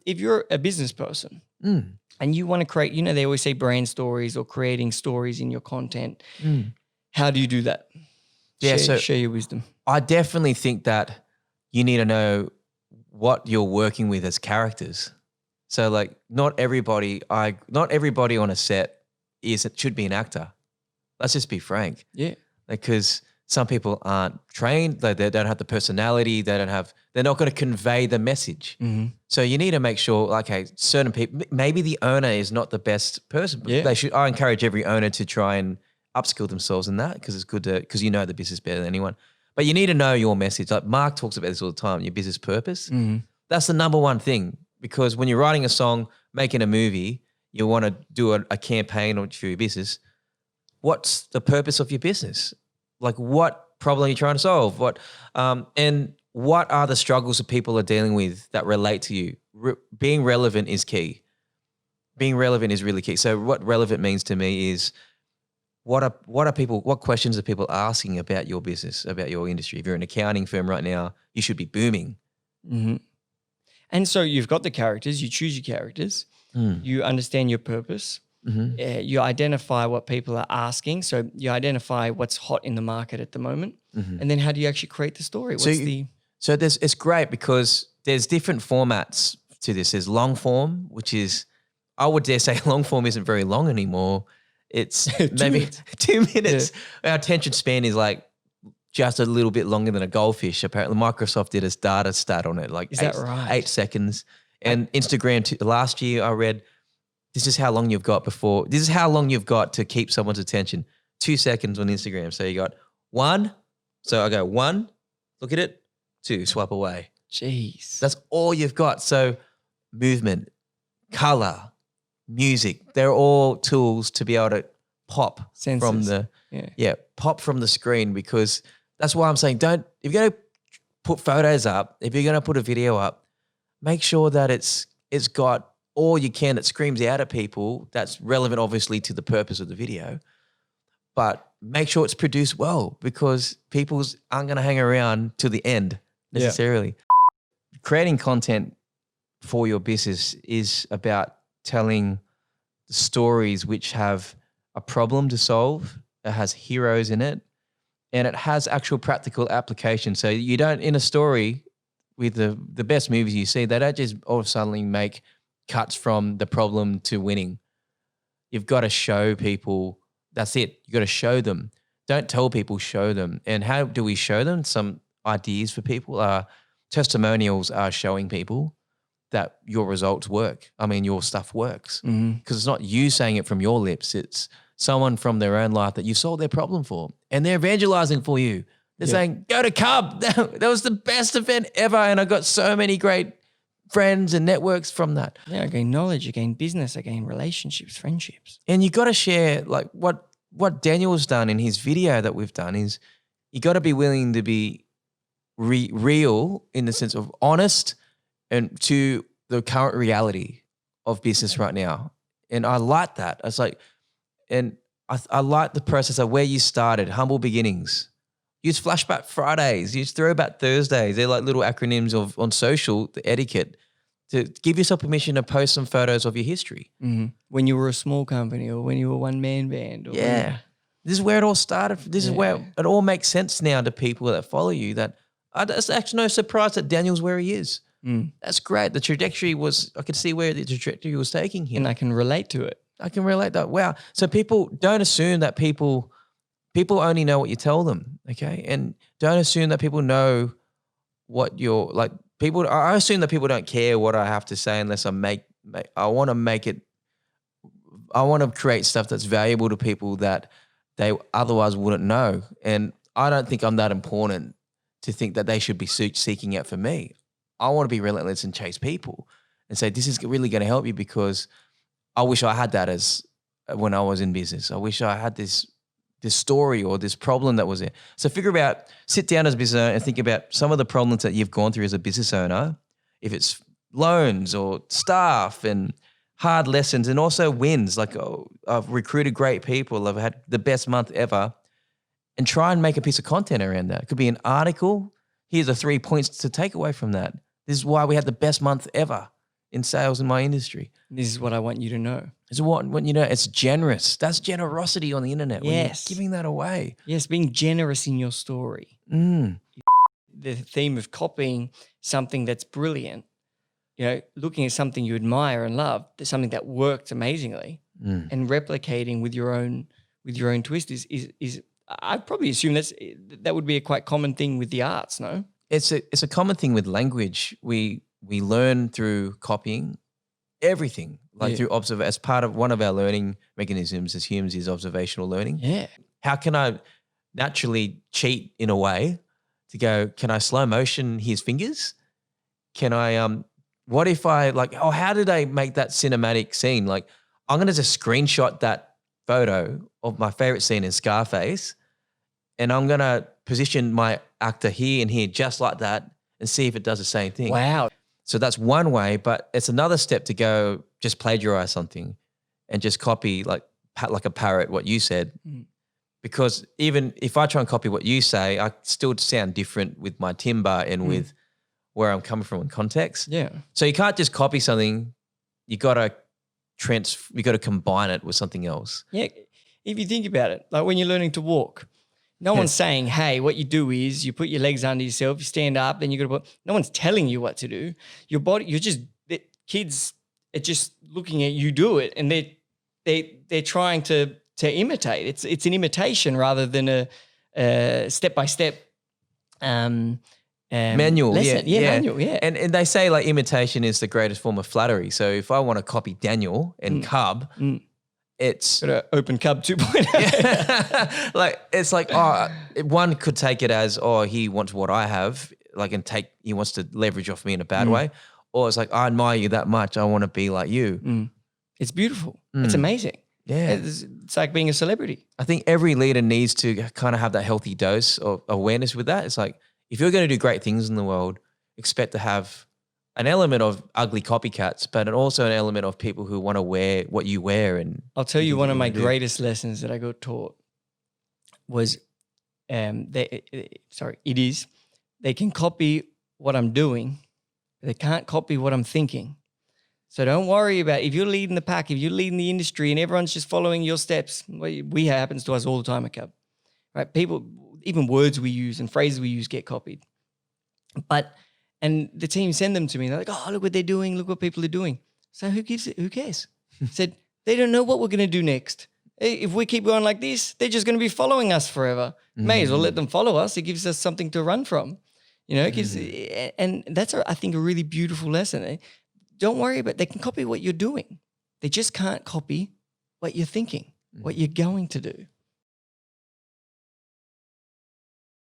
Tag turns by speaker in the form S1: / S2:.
S1: if you're a business person
S2: Mm.
S1: and you want to create, they always say brand stories or creating stories in your content.
S2: Mm.
S1: How do you do that?
S2: Yeah,
S1: Share your wisdom.
S2: I definitely think that you need to know what you're working with as characters. So like not everybody on a set should be an actor. Let's just be frank.
S1: Yeah.
S2: Because some people aren't trained, they don't have the personality, they're not going to convey the message.
S1: Mm-hmm.
S2: So you need to make sure, okay, certain people, maybe the owner is not the best person. But
S1: Yeah.
S2: I encourage every owner to try and upskill themselves in that because it's good because you know the business better than anyone. But you need to know your message. Like Mark talks about this all the time, your business purpose.
S1: Mm-hmm.
S2: That's the number one thing, because when you're writing a song, making a movie, you want to do a campaign for your business. What's the purpose of your business? Like what problem are you trying to solve? And what are the struggles that people are dealing with that relate to you? Being relevant is key. Being relevant is really key. So what relevant means to me is what questions are people asking about your business, about your industry? If you're an accounting firm right now, you should be booming.
S1: Mm-hmm. And so you've got the characters, you choose your characters, you understand your purpose, you identify what people are asking. So you identify what's hot in the market at the moment. And then how do you actually create the story?
S2: It's great because there's different formats to this. There's long form, which is, I would dare say long form isn't very long anymore. It's maybe 2 minutes. Yeah. Our attention span is like just a little bit longer than a goldfish. Apparently Microsoft did a data stat on it, like
S1: is that right?
S2: 8 seconds. And Instagram, last year I read, this is how long you've got to keep someone's attention. 2 seconds on Instagram. So you got 1. So I go 1, look at it, 2, swipe away.
S1: Jeez.
S2: That's all you've got. So movement, color, music, they're all tools to be able to pop
S1: Senses.
S2: From the pop from the screen, because that's why I'm saying if you're going to put photos up, if you're going to put a video up, make sure that it's got all you can that screams out at people. That's relevant obviously to the purpose of the video, but make sure it's produced well, because people aren't going to hang around to the end necessarily. Yeah. Creating content for your business is about telling stories which have a problem to solve. It has heroes in it, and it has actual practical application. So you don't, in a story with the best movies you see, they don't just all of a sudden make cuts from the problem to winning. You've got to show people. That's it. You got to show them. Don't tell people, show them. And how do we show them? Some ideas for people are testimonials are showing people that your results work. I mean, your stuff works. Because it's not you saying it from your lips. It's someone from their own life that you solved their problem for. And they're evangelizing for you. They're saying, go to Cub. That was the best event ever. And I got so many great friends and networks from that.
S1: Yeah, I gain knowledge, I gain business, I gain relationships, friendships.
S2: And you got to share, like what Daniel's done in his video that we've done is you got to be willing to be real in the sense of honest and to the current reality of business right now. And I like that. It's like, and I like the process of where you started, humble beginnings. Use Flashback Fridays, use Throwback Thursdays. They're like little acronyms on social, the etiquette, to give yourself permission to post some photos of your history.
S1: When you were a small company or when you were a one-man band.
S2: This is where it all started. This is where it all makes sense now to people that follow you, that it's actually no surprise that Daniel's where he is. That's great. The trajectory I could see where the trajectory was taking him.
S1: And I can relate to it.
S2: I can relate that. Wow. So people don't assume that people only know what you tell them, okay? And don't assume that people know what you're like. I assume that people don't care what I have to say unless I want to make it. I want to create stuff that's valuable to people that they otherwise wouldn't know. And I don't think I'm that important to think that they should be seeking out for me. I want to be relentless and chase people and say, this is really going to help you, because I wish I had that as when I was in business. I wish I had this story or this problem that was there. So sit down as a business owner and think about some of the problems that you've gone through as a business owner, if it's loans or staff and hard lessons, and also wins, like I've recruited great people, I've had the best month ever, and try and make a piece of content around that. It could be an article. Here's the 3 points to take away from that. This is why we had the best month ever. in sales in my industry.
S1: This is what I want you to know.
S2: It's what when you know it's generous. That's generosity on the internet. When you're
S1: Yes.
S2: giving that away.
S1: Yes, being generous in your story.
S2: Mm.
S1: The theme of copying something that's brilliant, looking at something you admire and love, something that worked amazingly, and replicating with your own twist is I'd probably assume that would be a quite common thing with the arts, no?
S2: It's a common thing with language. We learn through copying everything, through observation. As part of one of our learning mechanisms as humans is observational learning.
S1: Yeah.
S2: How can I naturally cheat in a way to go, can I slow motion his fingers? Can I what if I how did I make that cinematic scene? Like, I'm gonna just screenshot that photo of my favorite scene in Scarface, and I'm gonna position my actor here and here just like that and see if it does the same thing.
S1: Wow.
S2: So that's one way, but it's another step to go just plagiarize something and just copy like a parrot what you said. Because even if I try and copy what you say, I still sound different with my timbre and with where I'm coming from in context.
S1: Yeah.
S2: So you can't just copy something. You got to combine it with something else.
S1: Yeah. If you think about it, like when you're learning to walk, no one's saying, hey, what you do is you put your legs under yourself, you stand up, then you got to no one's telling you what to do. Your body, the kids are just looking at you do it, and they're trying to imitate. It's an imitation rather than a step-by-step
S2: manual.
S1: lesson.
S2: Yeah.
S1: Manual, yeah.
S2: And they say like imitation is the greatest form of flattery. So if I want to copy Daniel and Cub, it's
S1: got to open Cub 2.0.
S2: One could take it as, he wants what I have, he wants to leverage off me in a bad way. Or it's like, I admire you that much, I want to be like you.
S1: It's beautiful. It's amazing.
S2: Yeah.
S1: It's like being a celebrity.
S2: I think every leader needs to kind of have that healthy dose of awareness with that. It's like, if you're going to do great things in the world, expect to have an element of ugly copycats, but also an element of people who want to wear what you wear. And
S1: I'll tell you, one of my greatest lessons that I got taught was, they can copy what I'm doing, but they can't copy what I'm thinking. So don't worry about if you're leading the pack, if you're leading the industry and everyone's just following your steps. We happens to us all the time at Cub, right? People, even words we use and phrases we use get copied. And the team send them to me. They're like, oh, look what they're doing. Look what people are doing. So who gives it? Who cares? Said, they don't know what we're going to do next. If we keep going like this, they're just going to be following us forever. May as well let them follow us. It gives us something to run from. And that's, I think, a really beautiful lesson. Don't worry about it. They can copy what you're doing. They just can't copy what you're thinking, what you're going to do.